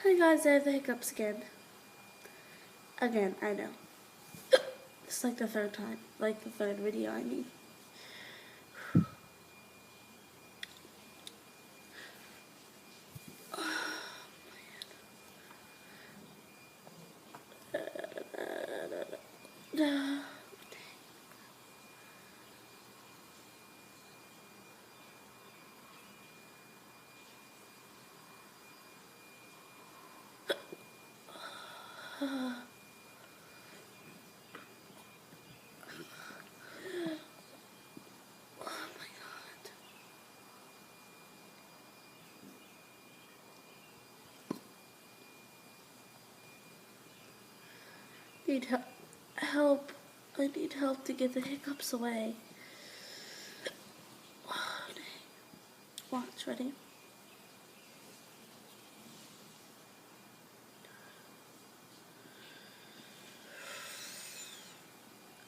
Hi guys, I have the hiccups again. Again, I know. It's like the third time. Like the third video, I mean. Need help. I need help to get the hiccups away. Watch, ready?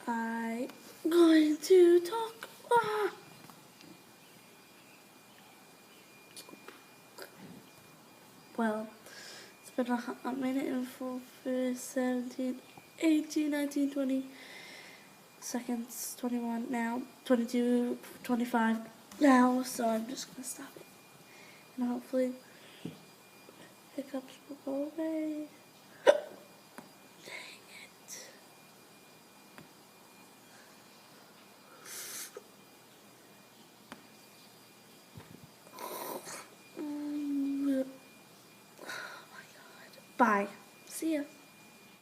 I'm going to talk. Well, it's been a minute and 4, 17, 18, 19, 20 seconds, 21 now, 22, 25 now, so I'm just going to stop it. And hopefully hiccups will go away. Dang it. Oh my god. Bye. See ya.